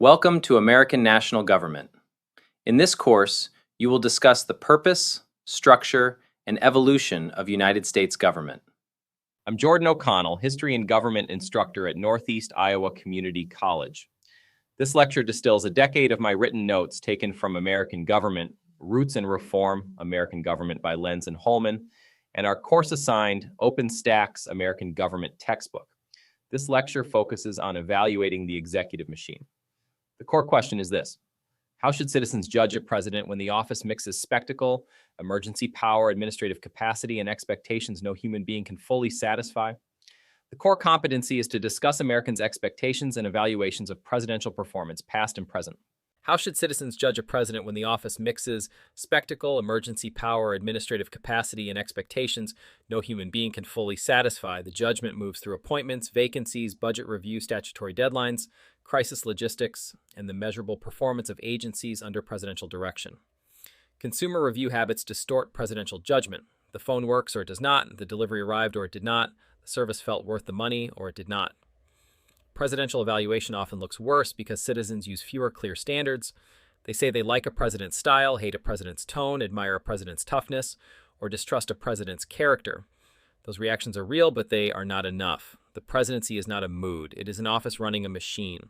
Welcome to American National Government. In this course, you will discuss the purpose, structure, and evolution of United States government. I'm Jordan O'Connell, History and Government instructor at Northeast Iowa Community College. This lecture distills a decade of my written notes taken from American Government, Roots and Reform, American Government by Lenz and Holman, and our course-assigned OpenStax American Government textbook. This lecture focuses on evaluating the executive machine. The core question is this: how should citizens judge a president when the office mixes spectacle, emergency power, administrative capacity, and expectations no human being can fully satisfy? The core competency is to discuss Americans' expectations and evaluations of presidential performance, past and present. How should citizens judge a president when the office mixes spectacle, emergency power, administrative capacity, and expectations no human being can fully satisfy? The judgment moves through appointments, vacancies, budget review, statutory deadlines, crisis logistics, and the measurable performance of agencies under presidential direction. Consumer review habits distort presidential judgment. The phone works or it does not, the delivery arrived or it did not, the service felt worth the money or it did not. Presidential evaluation often looks worse because citizens use fewer clear standards. They say they like a president's style, hate a president's tone, admire a president's toughness, or distrust a president's character. Those reactions are real, but they are not enough. The presidency is not a mood. It is an office running a machine.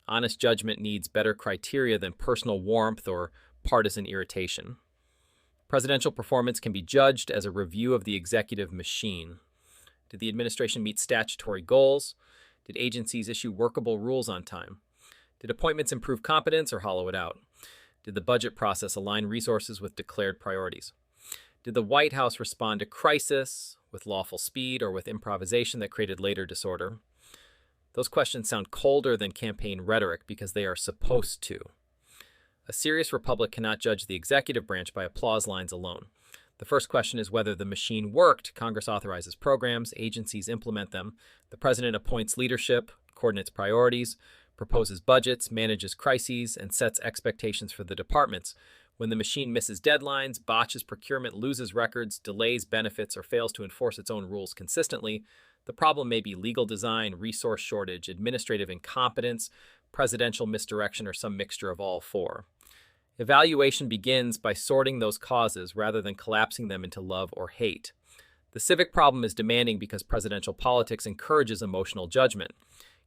Honest judgment needs better criteria than personal warmth or partisan irritation. Presidential performance can be judged as a review of the executive machine. Did the administration meet statutory goals? Did agencies issue workable rules on time? Did appointments improve competence or hollow it out? Did the budget process align resources with declared priorities? Did the White House respond to crisis with lawful speed or with improvisation that created later disorder? Those questions sound colder than campaign rhetoric because they are supposed to. A serious republic cannot judge the executive branch by applause lines alone. The first question is whether the machine worked. Congress authorizes programs, agencies implement them, the president appoints leadership, coordinates priorities, proposes budgets, manages crises, and sets expectations for the departments. When the machine misses deadlines, botches procurement, loses records, delays benefits, or fails to enforce its own rules consistently, the problem may be legal design, resource shortage, administrative incompetence, presidential misdirection, or some mixture of all four. Evaluation begins by sorting those causes rather than collapsing them into love or hate. The civic problem is demanding because presidential politics encourages emotional judgment.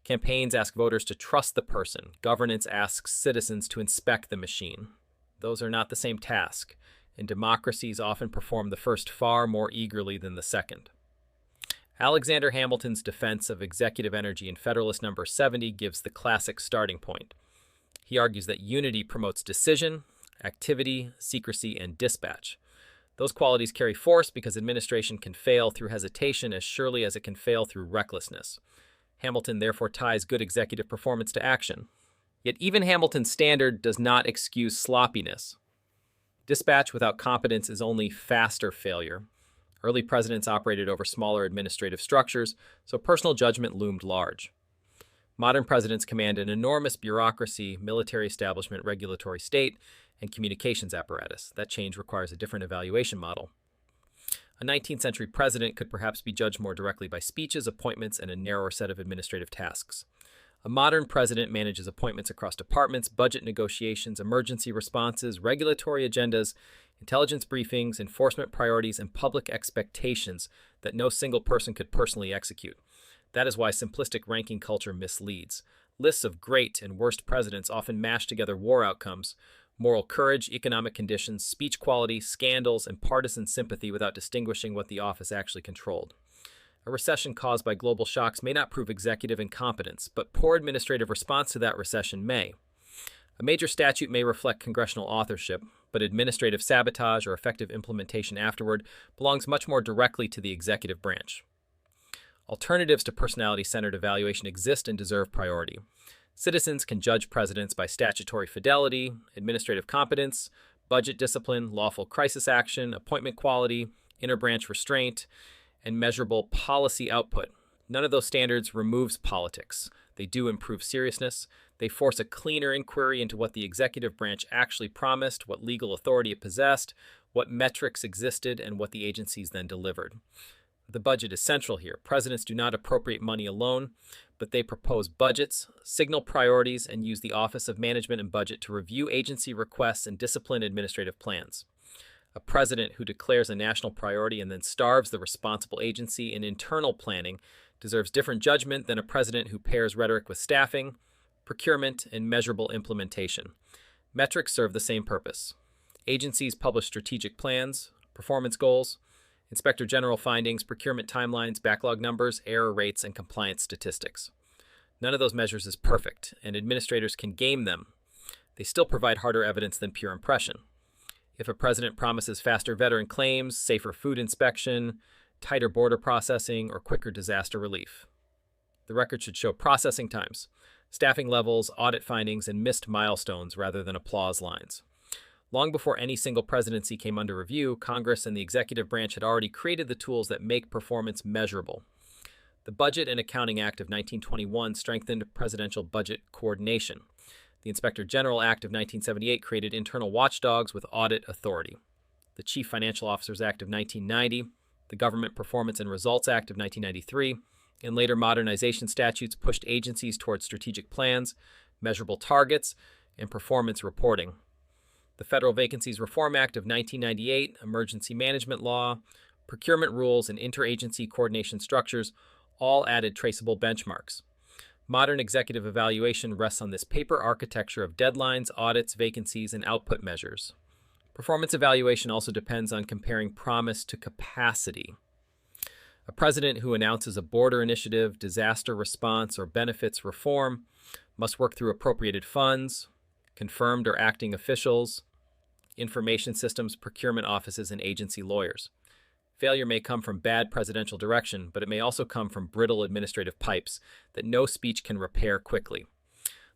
Campaigns ask voters to trust the person. Governance asks citizens to inspect the machine. Those are not the same task, and democracies often perform the first far more eagerly than the second. Alexander Hamilton's defense of executive energy in Federalist No. 70 gives the classic starting point. He argues that unity promotes decision, activity, secrecy, and dispatch. Those qualities carry force because administration can fail through hesitation as surely as it can fail through recklessness. Hamilton therefore ties good executive performance to action. Yet even Hamilton's standard does not excuse sloppiness. Dispatch without competence is only faster failure. Early presidents operated over smaller administrative structures, so personal judgment loomed large. Modern presidents command an enormous bureaucracy, military establishment, regulatory state, and communications apparatus. That change requires a different evaluation model. A 19th century president could perhaps be judged more directly by speeches, appointments, and a narrower set of administrative tasks. A modern president manages appointments across departments, budget negotiations, emergency responses, regulatory agendas, intelligence briefings, enforcement priorities, and public expectations that no single person could personally execute. That is why simplistic ranking culture misleads. Lists of great and worst presidents often mash together war outcomes, moral courage, economic conditions, speech quality, scandals, and partisan sympathy without distinguishing what the office actually controlled. A recession caused by global shocks may not prove executive incompetence, but poor administrative response to that recession may. A major statute may reflect congressional authorship, but administrative sabotage or effective implementation afterward belongs much more directly to the executive branch. Alternatives to personality-centered evaluation exist and deserve priority. Citizens can judge presidents by statutory fidelity, administrative competence, budget discipline, lawful crisis action, appointment quality, interbranch restraint, and measurable policy output. None of those standards removes politics. They do improve seriousness. They force a cleaner inquiry into what the executive branch actually promised, what legal authority it possessed, what metrics existed, and what the agencies then delivered. The budget is central here. Presidents do not appropriate money alone, but they propose budgets, signal priorities, and use the Office of Management and Budget to review agency requests and discipline administrative plans. A president who declares a national priority and then starves the responsible agency in internal planning deserves different judgment than a president who pairs rhetoric with staffing, procurement, and measurable implementation. Metrics serve the same purpose. Agencies publish strategic plans, performance goals, Inspector General findings, procurement timelines, backlog numbers, error rates, and compliance statistics. None of those measures is perfect, and administrators can game them. They still provide harder evidence than pure impression. If a president promises faster veteran claims, safer food inspection, tighter border processing, or quicker disaster relief, the record should show processing times, staffing levels, audit findings, and missed milestones rather than applause lines. Long before any single presidency came under review, Congress and the executive branch had already created the tools that make performance measurable. The Budget and Accounting Act of 1921 strengthened presidential budget coordination. The Inspector General Act of 1978 created internal watchdogs with audit authority. The Chief Financial Officers Act of 1990, the Government Performance and Results Act of 1993, and later modernization statutes pushed agencies towards strategic plans, measurable targets, and performance reporting. The Federal Vacancies Reform Act of 1998, emergency management law, procurement rules, and interagency coordination structures all added traceable benchmarks. Modern executive evaluation rests on this paper architecture of deadlines, audits, vacancies, and output measures. Performance evaluation also depends on comparing promise to capacity. A president who announces a border initiative, disaster response, or benefits reform must work through appropriated funds, confirmed or acting officials, information systems, procurement offices, and agency lawyers. Failure may come from bad presidential direction, but it may also come from brittle administrative pipes that no speech can repair quickly.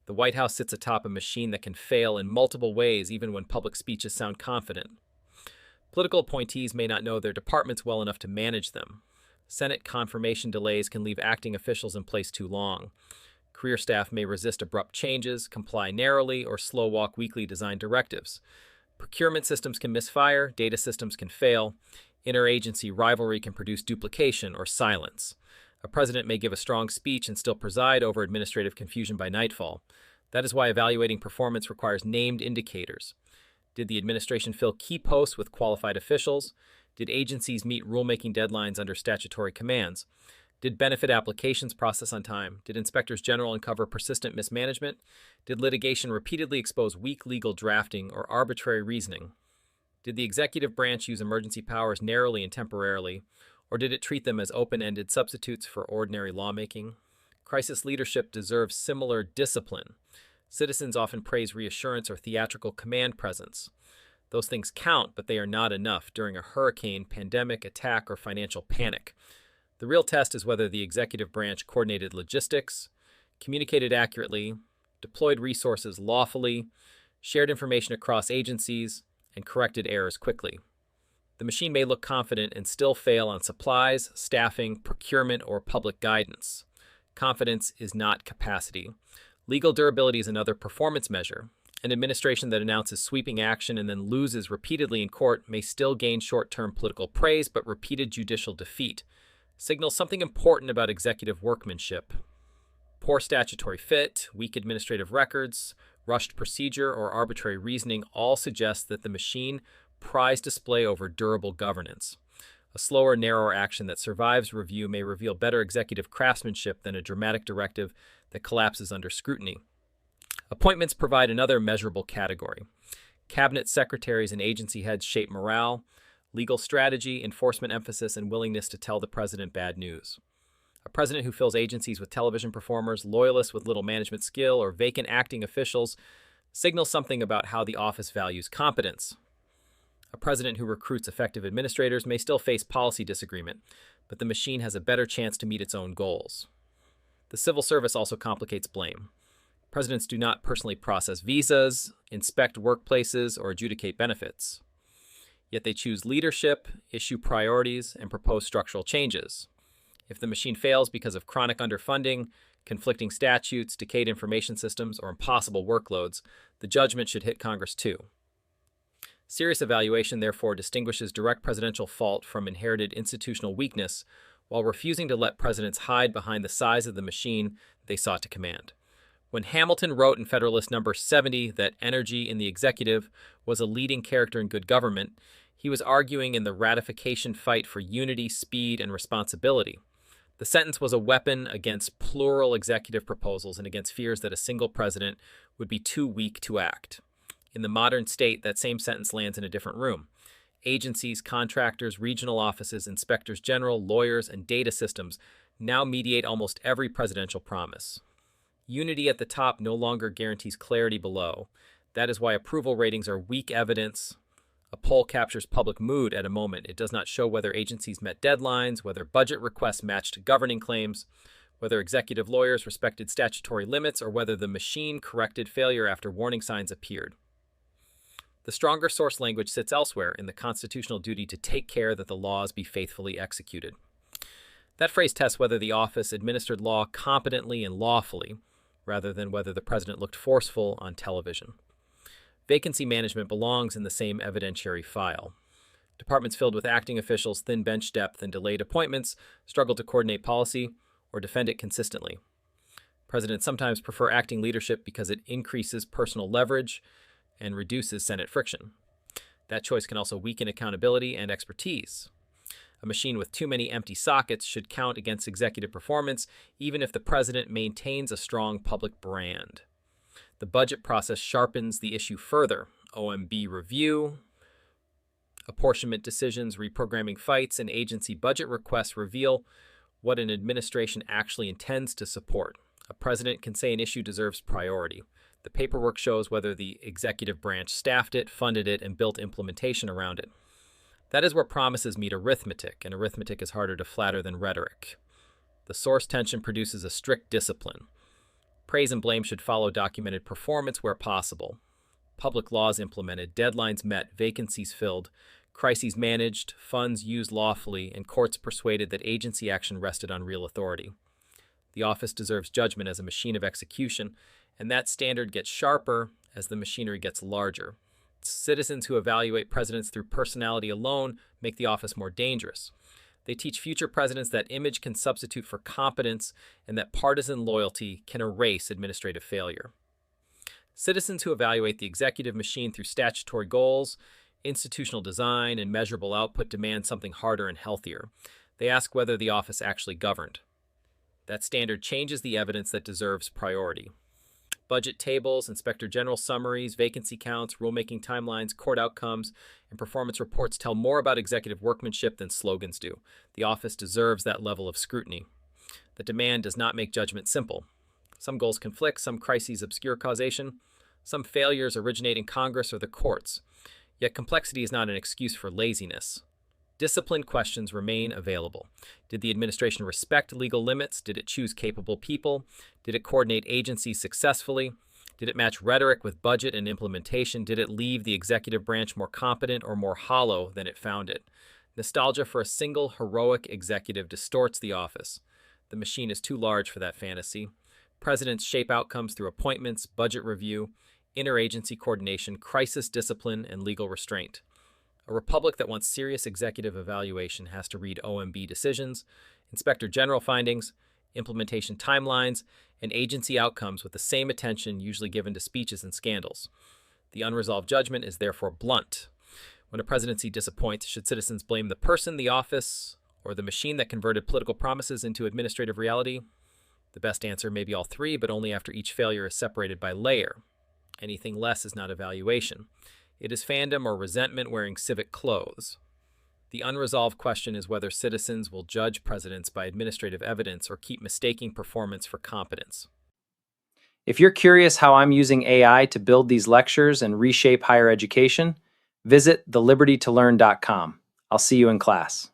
The White House sits atop a machine that can fail in multiple ways even when public speeches sound confident. Political appointees may not know their departments well enough to manage them. Senate confirmation delays can leave acting officials in place too long. Career staff may resist abrupt changes, comply narrowly, or slow walk weekly design directives. Procurement systems can misfire, data systems can fail, interagency rivalry can produce duplication or silence. A president may give a strong speech and still preside over administrative confusion by nightfall. That is why evaluating performance requires named indicators. Did the administration fill key posts with qualified officials? Did agencies meet rulemaking deadlines under statutory commands? Did benefit applications process on time? Did inspectors general uncover persistent mismanagement? Did litigation repeatedly expose weak legal drafting or arbitrary reasoning? Did the executive branch use emergency powers narrowly and temporarily, or did it treat them as open-ended substitutes for ordinary lawmaking? Crisis leadership deserves similar discipline. Citizens often praise reassurance or theatrical command presence. Those things count, but they are not enough during a hurricane, pandemic, attack, or financial panic. The real test is whether the executive branch coordinated logistics, communicated accurately, deployed resources lawfully, shared information across agencies, and corrected errors quickly. The machine may look confident and still fail on supplies, staffing, procurement, or public guidance. Confidence is not capacity. Legal durability is another performance measure. An administration that announces sweeping action and then loses repeatedly in court may still gain short-term political praise, but repeated judicial defeat signals something important about executive workmanship. Poor statutory fit, weak administrative records, rushed procedure, or arbitrary reasoning all suggest that the machine prized display over durable governance. A slower, narrower action that survives review may reveal better executive craftsmanship than a dramatic directive that collapses under scrutiny. Appointments provide another measurable category. Cabinet secretaries and agency heads shape morale, legal strategy, enforcement emphasis, and willingness to tell the president bad news. A president who fills agencies with television performers, loyalists with little management skill, or vacant acting officials signals something about how the office values competence. A president who recruits effective administrators may still face policy disagreement, but the machine has a better chance to meet its own goals. The civil service also complicates blame. Presidents do not personally process visas, inspect workplaces, or adjudicate benefits. Yet they choose leadership, issue priorities, and propose structural changes. If the machine fails because of chronic underfunding, conflicting statutes, decayed information systems, or impossible workloads, the judgment should hit Congress too. Serious evaluation, therefore, distinguishes direct presidential fault from inherited institutional weakness while refusing to let presidents hide behind the size of the machine they sought to command. When Hamilton wrote in Federalist Number 70 that energy in the executive was a leading character in good government, he was arguing in the ratification fight for unity, speed, and responsibility. The sentence was a weapon against plural executive proposals and against fears that a single president would be too weak to act. In the modern state, that same sentence lands in a different room. Agencies, contractors, regional offices, inspectors general, lawyers, and data systems now mediate almost every presidential promise. Unity at the top no longer guarantees clarity below. That is why approval ratings are weak evidence. A poll captures public mood at a moment. It does not show whether agencies met deadlines, whether budget requests matched governing claims, whether executive lawyers respected statutory limits, or whether the machine corrected failure after warning signs appeared. The stronger source language sits elsewhere in the constitutional duty to take care that the laws be faithfully executed. That phrase tests whether the office administered law competently and lawfully, rather than whether the president looked forceful on television. Vacancy management belongs in the same evidentiary file. Departments filled with acting officials, thin bench depth, and delayed appointments struggle to coordinate policy or defend it consistently. Presidents sometimes prefer acting leadership because it increases personal leverage and reduces Senate friction. That choice can also weaken accountability and expertise. A machine with too many empty sockets should count against executive performance, even if the president maintains a strong public brand. The budget process sharpens the issue further. OMB review, apportionment decisions, reprogramming fights, and agency budget requests reveal what an administration actually intends to support. A president can say an issue deserves priority. The paperwork shows whether the executive branch staffed it, funded it, and built implementation around it. That is where promises meet arithmetic, and arithmetic is harder to flatter than rhetoric. The source tension produces a strict discipline. Praise and blame should follow documented performance where possible. Public laws implemented, deadlines met, vacancies filled, crises managed, funds used lawfully, and courts persuaded that agency action rested on real authority. The office deserves judgment as a machine of execution, and that standard gets sharper as the machinery gets larger. Citizens who evaluate presidents through personality alone make the office more dangerous. They teach future presidents that image can substitute for competence and that partisan loyalty can erase administrative failure. Citizens who evaluate the executive machine through statutory goals, institutional design, and measurable output demand something harder and healthier. They ask whether the office actually governed. That standard changes the evidence that deserves priority. Budget tables, inspector general summaries, vacancy counts, rulemaking timelines, court outcomes, and performance reports tell more about executive workmanship than slogans do. The office deserves that level of scrutiny. The demand does not make judgment simple. Some goals conflict, some crises obscure causation, some failures originate in Congress or the courts. Yet complexity is not an excuse for laziness. Disciplined questions remain available. Did the administration respect legal limits? Did it choose capable people? Did it coordinate agencies successfully? Did it match rhetoric with budget and implementation? Did it leave the executive branch more competent or more hollow than it found it? Nostalgia for a single heroic executive distorts the office. The machine is too large for that fantasy. Presidents shape outcomes through appointments, budget review, interagency coordination, crisis discipline, and legal restraint. A republic that wants serious executive evaluation has to read OMB decisions, inspector general findings, implementation timelines, and agency outcomes with the same attention usually given to speeches and scandals. The unresolved judgment is therefore blunt. When a presidency disappoints, should citizens blame the person, the office, or the machine that converted political promises into administrative reality? The best answer may be all three, but only after each failure is separated by layer. Anything less is not evaluation. It is fandom or resentment wearing civic clothes. The unresolved question is whether citizens will judge presidents by administrative evidence or keep mistaking performance for competence. If you're curious how I'm using AI to build these lectures and reshape higher education, visit thelibertytolearn.com. I'll see you in class.